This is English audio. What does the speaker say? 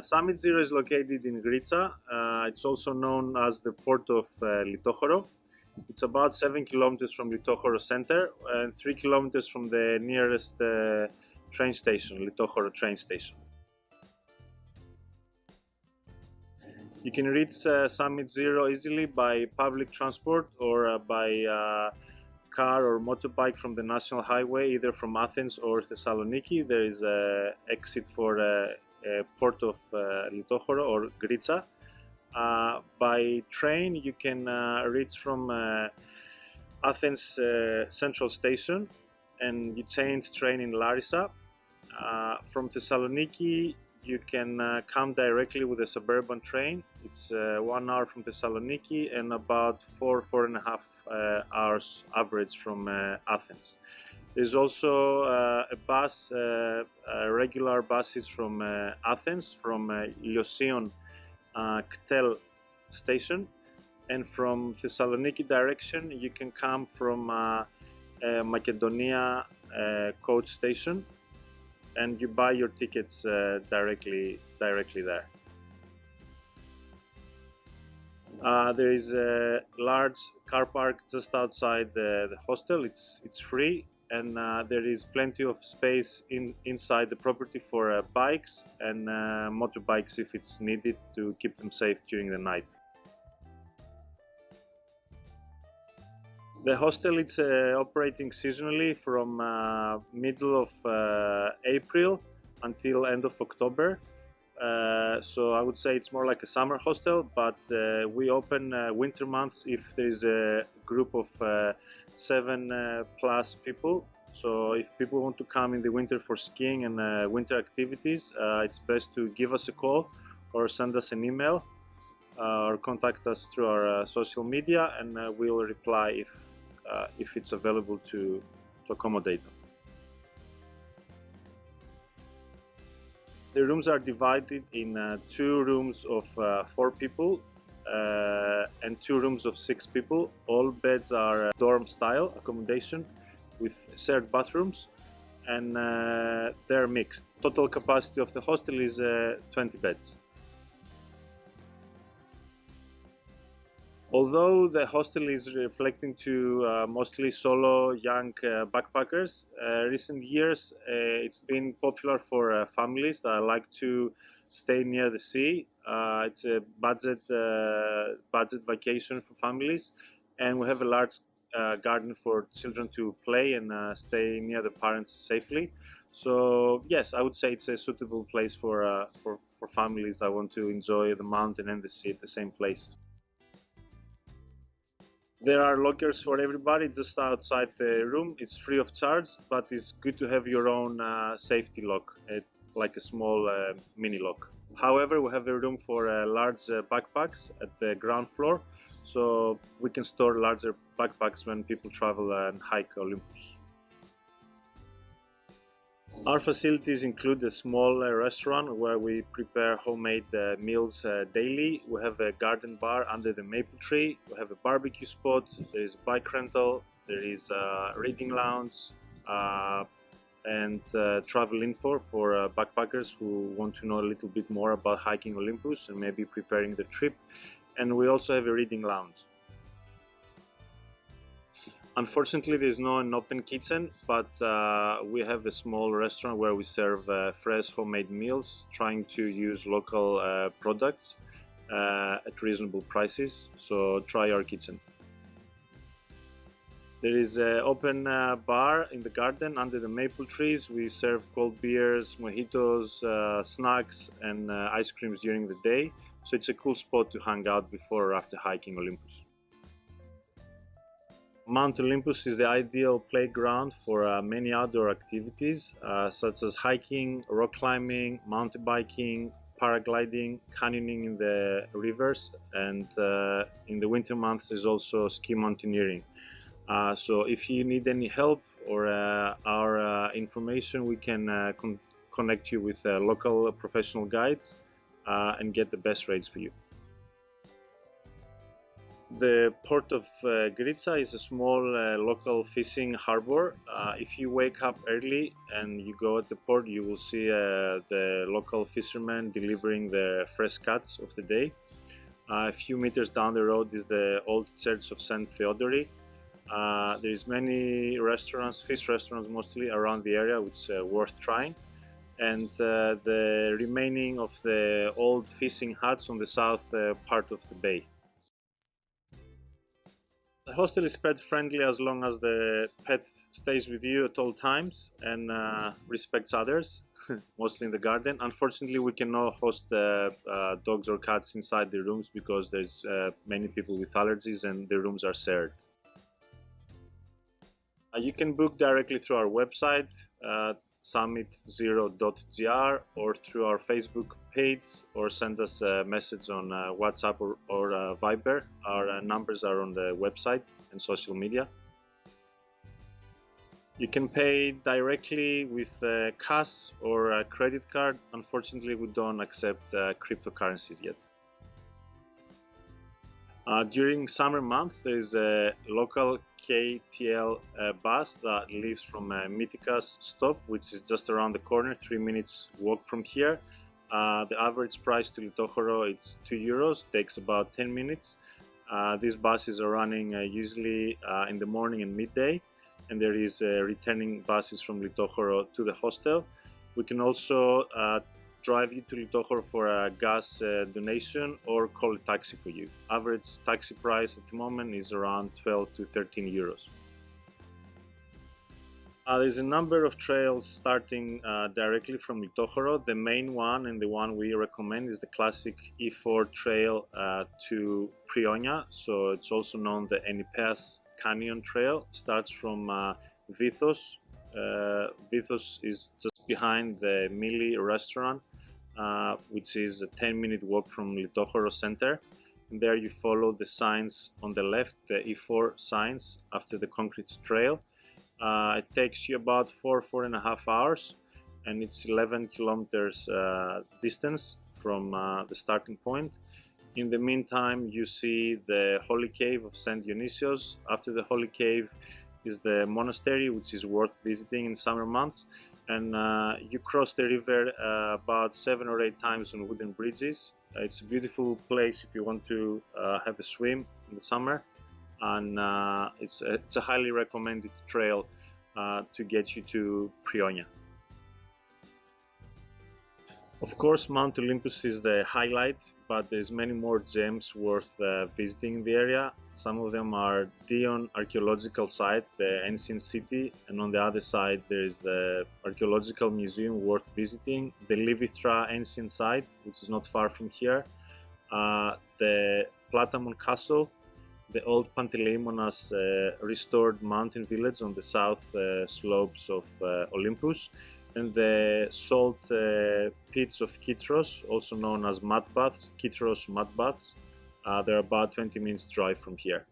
Summit Zero is located in Gritsa. It's also known as the port of Litochoro. It's about 7 kilometers from Litochoro center and 3 kilometers from the nearest train station, Litochoro train station. You can reach Summit Zero easily by public transport or by car or motorbike from the national highway, either from Athens or Thessaloniki. There is an exit for port of Litochoro or Gritsa. By train, you can reach from Athens Central Station, and you change train in Larissa. From Thessaloniki, you can come directly with a suburban train. It's 1 hour from Thessaloniki and about four and a half hours average from Athens. There's also a bus, regular buses from Athens, from Iliossion Ktel station, and from Thessaloniki direction you can come from Macedonia coach station, and you buy your tickets directly there. There is a large car park just outside the hostel. It's free, and there is plenty of space inside the property for bikes and motorbikes if it's needed to keep them safe during the night. The hostel is operating seasonally from middle of April until end of October. So I would say it's more like a summer hostel, but we open winter months if there is a group of 7 plus people. So if people want to come in the winter for skiing and winter activities, it's best to give us a call or send us an email or contact us through our social media, and we will reply if it's available to accommodate them. The rooms are divided in 2 rooms of 4 people and 2 rooms of 6 people. All beds are dorm style accommodation with shared bathrooms, and they're mixed. Total capacity of the hostel is 20 beds. Although the hostel is reflecting to mostly solo young backpackers, recent years it's been popular for families that like to stay near the sea. It's a budget vacation for families, and we have a large garden for children to play and stay near the parents safely. So yes, I would say it's a suitable place for families that want to enjoy the mountain and the sea at the same place. There are lockers for everybody just outside the room. It's free of charge, but it's good to have your own safety lock, like a small mini lock. However, we have a room for large backpacks at the ground floor, so we can store larger backpacks when people travel and hike Olympus. Our facilities include a small restaurant where we prepare homemade meals daily. We have a garden bar under the maple tree. We have a barbecue spot. There is a bike rental. There is a reading lounge and travel info for backpackers who want to know a little bit more about hiking Olympus and maybe preparing the trip. And we also have a reading lounge. Unfortunately, there's no an open kitchen, but we have a small restaurant where we serve fresh homemade meals, trying to use local products at reasonable prices. So try our kitchen. There is an open bar in the garden under the maple trees. We serve cold beers, mojitos, snacks, and ice creams during the day. So it's a cool spot to hang out before or after hiking Olympus. Mount Olympus is the ideal playground for many outdoor activities such as hiking, rock climbing, mountain biking, paragliding, canyoning in the rivers, and in the winter months there's also ski mountaineering. So if you need any help or our information, we can connect you with local professional guides and get the best rates for you. The port of Gritsa is a small local fishing harbor. If you wake up early and you go at the port, you will see the local fishermen delivering the fresh catch of the day. A few meters down the road is the old church of Saint Theodori. There is many restaurants, fish restaurants mostly, around the area, which are worth trying. And the remaining of the old fishing huts on the south part of the bay. The hostel is pet friendly as long as the pet stays with you at all times and respects others, mostly in the garden. Unfortunately, we cannot host dogs or cats inside the rooms because there's many people with allergies and the rooms are shared. You can book directly through our website, summit0.gr, or through our Facebook page, or send us a message on WhatsApp or Viber. Our numbers are on the website and social media. You can pay directly with cash or a credit card. Unfortunately, we don't accept cryptocurrencies yet. During summer months, there is a local KTL bus that leaves from Mythikas stop, which is just around the corner, 3 minutes walk from here. The average price to Litochoro is €2, takes about 10 minutes. These buses are running usually in the morning and midday, and there is returning buses from Litochoro to the hostel. We can also drive you to Litochoro for a gas donation or call a taxi for you. Average taxi price at the moment is around 12 to 13 euros. There's a number of trails starting directly from Litochoro. The main one and the one we recommend is the classic E4 trail to Prionia. So it's also known the Enipeas Canyon Trail. Starts from Vithos. Vithos is just behind the Mili restaurant, which is a 10-minute walk from Litochoro center. And there you follow the signs on the left, the E4 signs after the concrete trail. It takes you about 4.5 hours, and it's 11 kilometers distance from the starting point. In the meantime, you see the holy cave of Saint Dionysios. After the holy cave is the monastery, which is worth visiting in summer months. And you cross the river about 7 or 8 times on wooden bridges. It's a beautiful place if you want to have a swim in the summer, and it's a highly recommended trail to get you to Prionia. Of course, Mount Olympus is the highlight, but there's many more gems worth visiting in the area. Some of them are Dion archaeological site, the ancient city, and on the other side there is the archaeological museum worth visiting, the Livithra ancient site, which is not far from here, the Platamon Castle, the old Panteleimonas restored mountain village on the south slopes of Olympus, and the salt pits of Kytros, also known as mud baths, Kytros mud baths. They're about 20 minutes drive from here.